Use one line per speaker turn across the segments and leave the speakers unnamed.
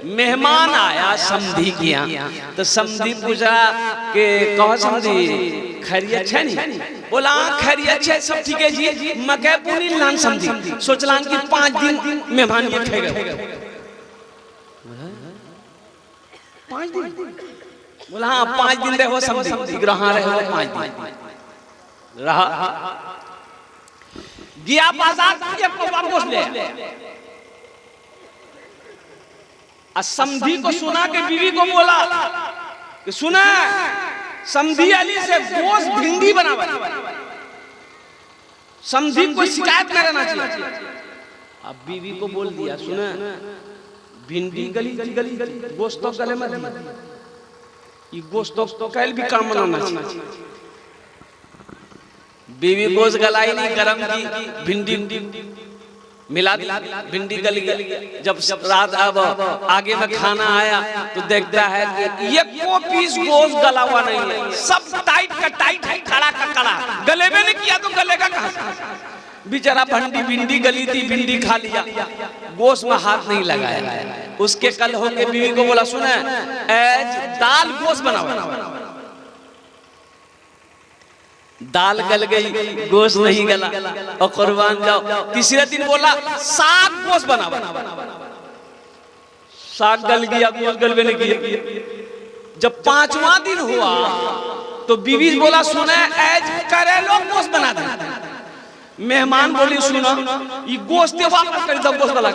मेहमान आया समधी के यहाँ, तो समधी पूछा कि कहो समधी खैरियत है नहीं? बोला खैरियत है, सब ठीक है जी। मकै पुनी लान समधी सोचलान कि 5 दिन मेहमान ये थे गए। 5 दिन? बोला हाँ 5 दिन रहो समधी। हाँ रहो 5 दिन रहा। गया बाजार वापस ले। समधी को सुना के बीवी को बोला कि सुना समधी अली से गोश्त भिंडी बना। समधी को शिकायत न करना चाहिए। अब बीवी को बोल दिया सुना भिंडी गली गली गोश्त तो गले में ये गोश्त तो कैल भी काम बनाना चाहिए। बीवी गोश्त गलाई नहीं, गरम की भिंडी मिला, भिंडी गल गई। जब रात अब आगे में खाना आया तो देखता है कि ये को पीस गोश्त गला हुआ नहीं है, सब टाइट का टाइट है, कड़ा का कड़ा। गले में नहीं किया तो गलेगा कहां? बेचारा भिंडी गली थी, भिंडी खा लिया, गोश्त में हाथ नहीं लगाया। उसके कल होके बीवी को बोला सुना दाल गोश्त बनाओ। दाल गल गई, गोश्त नहीं गला और कुर्बान जाओ। तीसरे दिन बोला साग गोश्त बनाओ। साग गल गया, गोश्त गल नहीं किया। जब 5वां दिन हुआ तो बीवी बोला सुना एज करेलो गोश्त बना दे। मेहमान बोली सुनो ये गोश्त वापस कर दो, गोश्त गला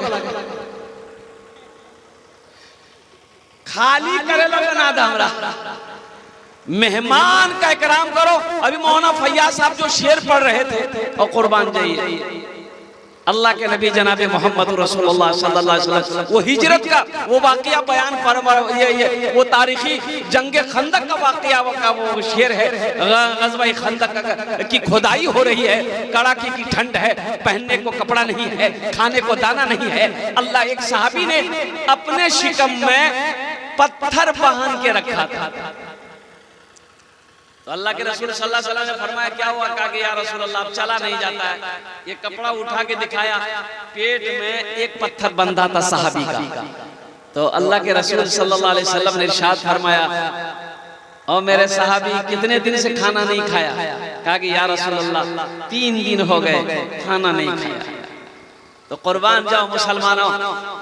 खाली करेलो बना दे। हमरा मेहमान का इकराम करो। अभी मौलाना फैयाज साहब जो शेर पढ़ रहे थे और कुर्बान जाइए, अल्लाह के नबी जनाब मोहम्मद रसूलुल्लाह सल्लल्लाहु अलैहि वसल्लम वो हिजरत का वो वाकया बयान फरमा, ये वो तारीखी जंगे खंदक का वाकया का वो शेर है। गज़वा खंदक की खुदाई हो रही है, कड़ाके की ठंड है, पहनने को कपड़ा नहीं है, खाने को दाना नहीं है। अल्लाह एक सहाबी ने अपने शिकम में पत्थर बांध के रखा था। तो अल्लाह के रसूल सल्लल्लाहु अलैहि वसल्लम ने फरमाया क्या हुआ? कहा कि या रसूल अल्लाह अब चला नहीं जाता है। ये कपड़ा उठा के दिखाया, पेट में एक पत्थर बंधा था सहाबी का। तो अल्लाह के रसूल सल्लल्लाहु अलैहि वसल्लम ने इरशाद फरमाया और मेरे सहाबी कितने दिन से खाना नहीं खाया? कहा कि या रसूल अल्लाह 3 दिन हो गए खाना नहीं खाया। तो कुर्बान जाओ मुसलमानों,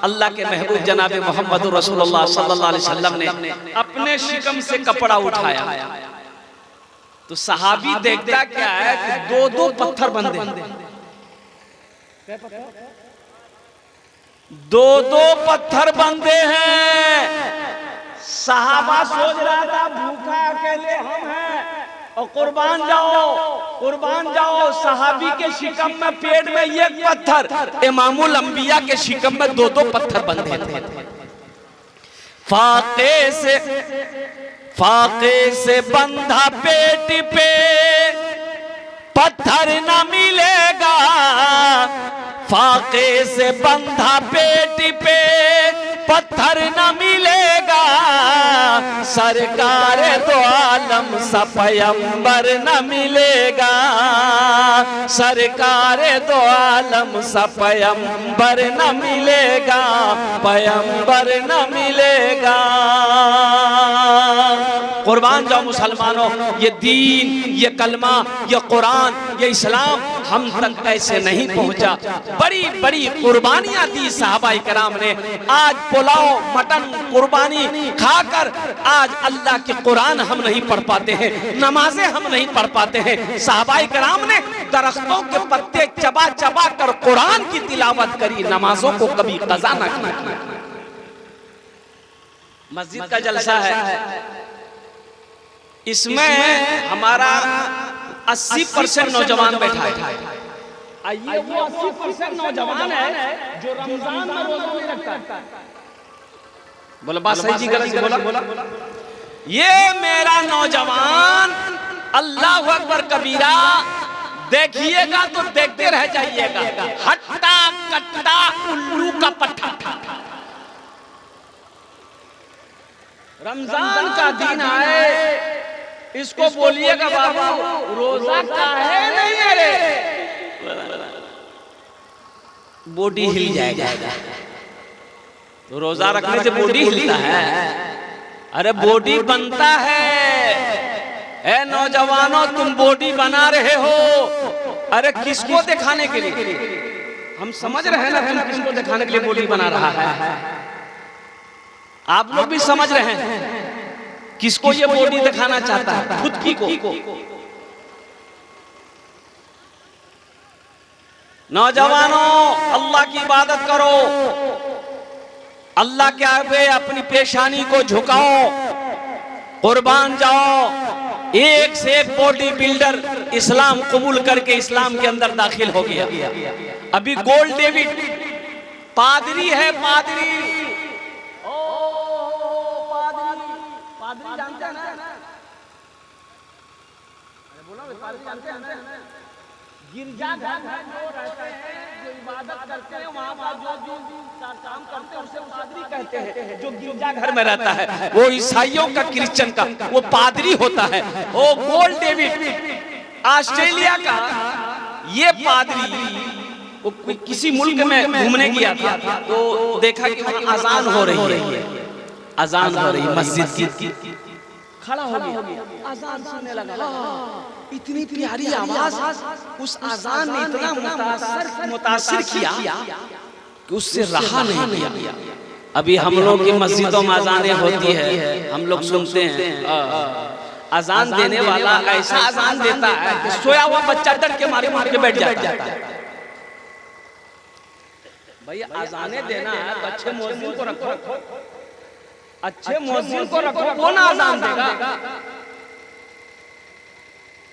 अल्लाह के महबूब जनाब मोहम्मद रसूलुल्लाह सल्लल्लाहु अलैहि वसल्लम ने अपने शिकम से कपड़ा उठाया तो सहाबी देखता क्या है कि 2-2 पत्थर बंधे, 2-2 पत्थर बंधे हैं। सहाबा सोच रहा था भूखा अकेले हम हैं और कुर्बान जाओ सहाबी के शिकम में पेट में एक पत्थर, इमामुल अंबिया के शिकम में 2-2 पत्थर बंधे थे। फाके से बंधा पेट पे पत्थर न मिलेगा, फाके से बंधा पेट पे पत्थर न मिलेगा, सरकार दो आलम सा पैगंबर न मिलेगा, सरकार दो आलम सा पैगंबर न मिलेगा, पैगंबर न मिलेगा। कुर्बान जाओ मुसलमानों, ये दीन, ये कलमा, ये कुरान, ये इस्लाम हम तक ऐसे नहीं पहुंचा। बड़ी बड़ी कुर्बानियां दी सहाबाए कराम ने। आज पुलाव मटन कुर्बानी खाकर आज अल्लाह के कुरान हम नहीं पढ़ पाते हैं, नमाजें हम नहीं पढ़ पाते हैं। सहाबाए कराम ने दरख्तों के पत्ते चबा चबा कर कुरान की तिलावत करी, नमाजों को कभी कज़ा न किया। मस्जिद का जलसा है, इसमें हमारा 80% नौजवान बैठा है। आइए वो 80% नौजवान है जो रमजान में रोजा नहीं रखता। बोला बात सही जी गलत बोला? ये मेरा नौजवान अल्लाहु अकबर कबीरा देखिएगा तो देखते रह जाइएगा। हट्टा कट्टा उल्लू का पट्टा। रमजान का दिन आए, इसको बोलिएगा बाबू रोजा का है नहीं है रे, बॉडी हिल जाएगा। तो रोजा रखने से बॉडी हिलता है? अरे बॉडी बनता है। ए नौजवानों, तुम बॉडी बना रहे हो, अरे किसको दिखाने के लिए? हम समझ रहे हैं ना तुम किसको दिखाने के लिए बॉडी बना रहा है? आप लोग भी समझ रहे हैं किसको ये बॉडी दिखाना चाहता है? खुद की को। नौजवानों, अल्लाह की इबादत करो, अल्लाह के आगे अपनी पेशानी को झुकाओ, कुर्बान जाओ। एक से एक बॉडी बिल्डर इस्लाम कबूल करके इस्लाम के अंदर दाखिल हो गया। अभी गोल्ड डेविड पादरी है, पादरी। पादरी जानते हैं ना? बोलो पादरी जानते हैं? गिरजाघर में जो रहते हैं, जो इबादत करते हैं, वहाँ पर जो काम करते हैं उसे पादरी कहते हैं। जो गिरजाघर में रहता है वो ईसाइयों का, क्रिश्चियन का वो पादरी होता है। वो गोल्ड डेविड ऑस्ट्रेलिया का ये पादरी, वो किसी मुल्क में घूमने गया था, तो देखा कि वहाँ अजान हो रही है, अजान हो रही मस्जिद की। खड़ा हो गया, अजान सुनने लगा। इतनी प्यारी आवाज, उस अजान ने इतना मुतासिर किया कि उससे रहा नहीं गया। अभी हम लोग की मस्जिदों में अजानें होती है, हम लोग सुनते हैं, अजान देने वाला ऐसा अजान देता है कि सोया हुआ बच्चा डर के मारे मार के बैठ जाता है। भैया अजाने देना है तो अच्छे मुअज्जिन को रखो, अच्छे मुअज्जिन को रखो, कौन अजान देगा?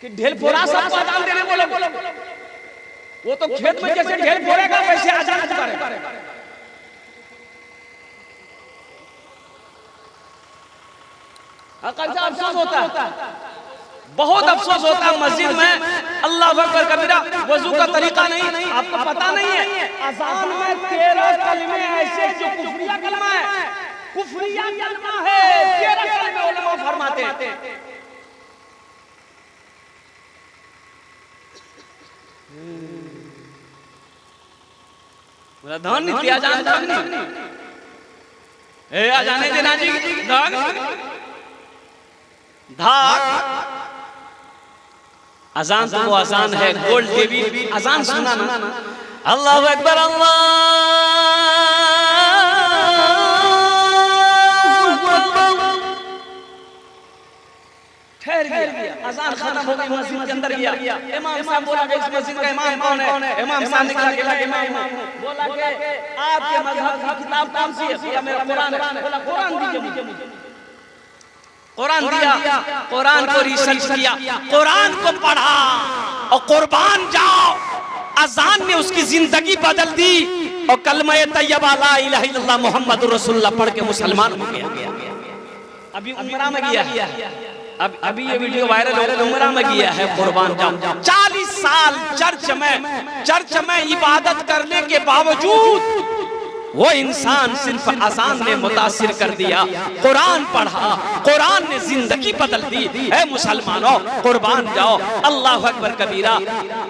कि ढेल फोड़ा सबको अजान देने बोलो। वो तो खेत में जैसे ढेल फोड़ेगा वैसे अजान करेगा। कैसा अफसोस होता है, बहुत अफसोस होता है मस्जिद में अल्लाह अकबर कबीरा वजू का तरीका नहीं, आपको पता नहीं है। अजान में 13 कलमे ऐसे जो कुफरिया कलमा है, कुफरिया कलमा है, 13 कलमे उलमा फरमाते हैं। धन नहीं दिया जान ए आ जाने देना जी धन धाक अजान तो वो अजान है। गोल्ड डेविड अजान सुना ना, अल्लाहु अकबर अल्लाह ठहर गया, अजान खत्म हो गई, मस्जिद के अंदर गया। इमाम साहब बोला कि इस मस्जिद का इमाम कौन है? इमाम साहब निकला के लगे इमाम बोला कि आपके मजहब की किताब कौन सी है? बोला मेरा कुरान है। बोला कुरान दीजिए मुझे। कुरान दिया, कुरान को रिसर्च किया, कुरान को पढ़ा और कुर्बान जाओ। अजान ने उसकी जिंदगी बदल दी और कलमा तैयबा ला इलाहा इल्लल्लाह मुहम्मदुर रसूलुल्लाह पढ़ के मुसलमान हो गया। अभी उम्रा में गया, अभी ये वीडियो वायरल हो रहा है, उम्रा में गया है, कुर्बान जाओ। 40 साल चर्च में इबादत करने के बावजूद वो इंसान सिर्फ अजान ने मुतासिर कर दिया। कुरान पढ़ा, कुरान ने जिंदगी बदल दी। है मुसलमानों, कुर्बान जाओ। अल्लाह अकबर कबीरा।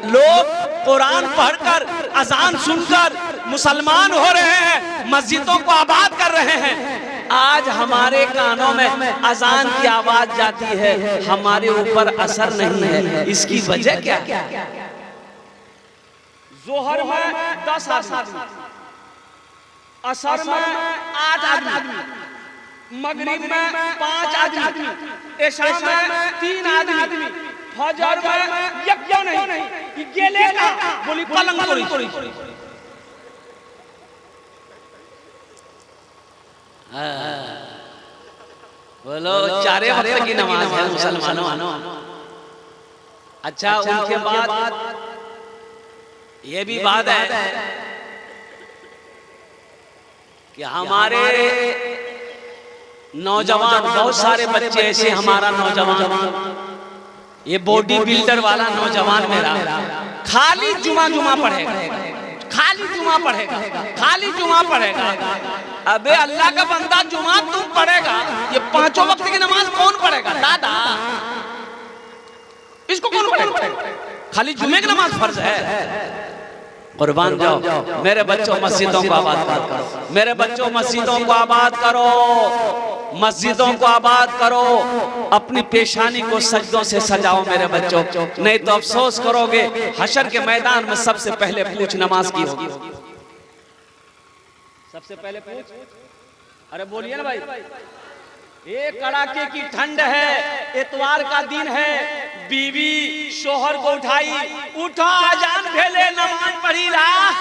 लोग कुरान पढ़कर, अजान सुनकर मुसलमान हो रहे हैं, मस्जिदों को आबाद कर रहे हैं। आज हमारे कानों में अजान की आवाज जाती है, हमारे ऊपर असर नहीं है। इसकी वजह क्या? जोहर में 10 आदमी, असर में 8 आदमी, मगरिब में 5 आदमी, इशा में 3 आदमी, फजर में एक क्यों नहीं? ये लेगा बोली पलंग तोड़ी। बोलो चारे वक्त की नमाज है मुसलमानों। अच्छा, उनके बाद ये भी बात है कि हमारे नौजवान, बहुत सारे बच्चे ऐसे, हमारा नौजवान, ये बॉडी बिल्डर वाला नौजवान मेरा खाली जुमा पढ़ेगा, खाली जुमा पढ़ेगा, खाली जुमा पढ़ेगा। अबे अल्लाह का बंदा, जुमा तुम पढ़ेगा, ये 5 वक्त की नमाज कौन पढ़ेगा? दादा, इसको कौन पढ़ेगा? खाली जुमे की नमाज फर्ज है। कुर्बान जाओ मेरे बच्चों, मस्जिदों को आबाद करो, मेरे बच्चों मस्जिदों को आबाद करो, मस्जिदों को आबाद करो, अपनी पेशानी को सजदों से सजाओ मेरे बच्चों, नहीं तो अफसोस करोगे हशर के मैदान में सबसे पहले पूछ नमाज की होगी। सबसे पहले पूछ, अरे बोलिए ना भाई, एक कड़ाके की ठंड है, इतवार का दिन है, बीवी शोहर को उठाई, उठा अजान भेले नमाज पढ़ी रहा,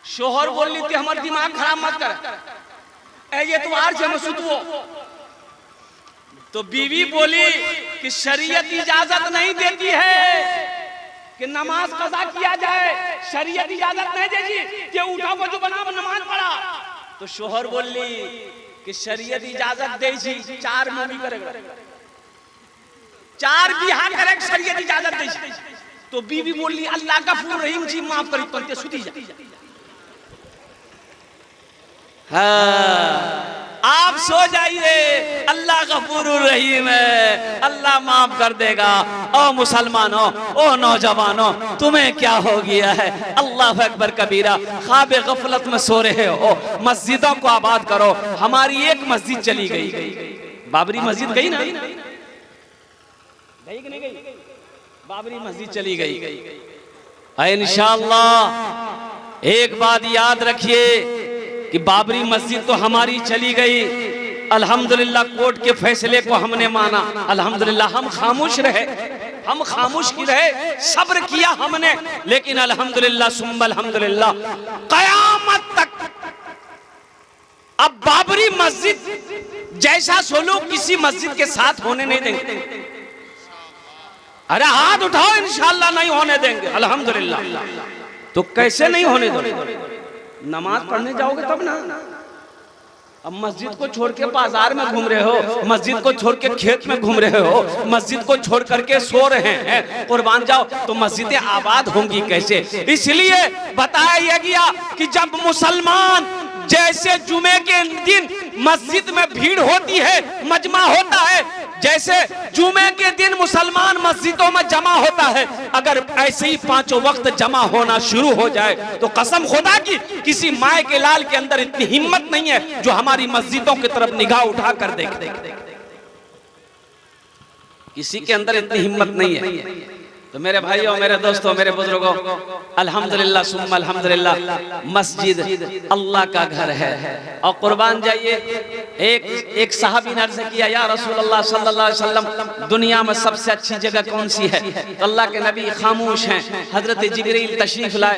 शोहर बोल ली थी हमारा दिमाग खराब मत कर, ये इतवार से मैं सुतवो, तो बीवी बोली कि शरीयत इजाजत नहीं देती है कि नमाज कज़ा किया जाए, शरीयत इजाजत नहीं देती कि उठा वजू बना नमाज पढ़ा, तो शोहर बोली कि शरीयत इजाजत दे जी, 4 मूवी करेगा, 4 बिहा करे, शरीयत इजाजत दे जी, तो बीवी बोली अल्लाह गफूर रहीम जी माफ करी, तो सुती जा। हाँ, आप सो जाइए, अल्लाह गफूर रहीम है, अल्लाह माफ कर देगा। ओ मुसलमानों, ओ नौजवानों, तुम्हें क्या हो गया है? अल्लाह अकबर कबीरा, ख्वाब गफलत में सो रहे हो, मस्जिदों को आबाद करो। हमारी एक मस्जिद चली गई, बाबरी मस्जिद गई ना, गई कि नहीं गई? बाबरी मस्जिद चली गई। इंशाअल्लाह एक बात याद रखिए कि बाबरी मस्जिद तो हमारी चली गई, अल्हम्दुलिल्लाह कोर्ट के फैसले को हमने माना, अल्हम्दुलिल्लाह हम खामोश रहे, हम खामोश की रहे, सब्र किया हमने, लेकिन अल्हम्दुलिल्लाह सुम्मा अल्हम्दुलिल्लाह कयामत तक अब बाबरी मस्जिद जैसा सलूक किसी मस्जिद के साथ होने नहीं देंगे। अरे हाथ उठाओ, इंशाअल्लाह नहीं होने देंगे, अल्हम्दुलिल्लाह। तो कैसे नहीं होने दोगे? नमाज पढ़ने जाओगे तब ना। अब मस्जिद को छोड़ के बाजार में घूम रहे हो, मस्जिद को छोड़ के खेत में घूम रहे हो, मस्जिद को छोड़ करके सो रहे हैं, कुर्बान जाओ, तो मस्जिदें आबाद होंगी कैसे? इसलिए बताया गया कि जब मुसलमान जैसे जुमे के दिन मस्जिद में भीड़ होती है, मजमा होता है, जैसे जुमे के दिन मुसलमान मस्जिदों में जमा होता है, अगर ऐसे ही 5 वक्त जमा होना शुरू हो जाए तो कसम खुदा की किसी माए के लाल के अंदर इतनी हिम्मत नहीं है जो हमारी मस्जिदों की तरफ निगाह उठा कर देखे, किसी के अंदर इतनी हिम्मत नहीं है। तो मेरे भाइयों, मेरे दोस्तों, मेरे बुजुर्गों, अल्हम्दुलिल्लाह सुम्मा अल्हम्दुलिल्लाह, मस्जिद अल्लाह का घर है। और कुर्बान जाइए, एक सहाबी ने अर्ज़ किया, या रसूलल्लाह सल्लल्लाहु अलैहि वसल्लम, दुनिया में सबसे अच्छी जगह कौन सी है? तो अल्लाह के नबी खामोश हैं, हजरत जिब्रील तशरीफ लाए।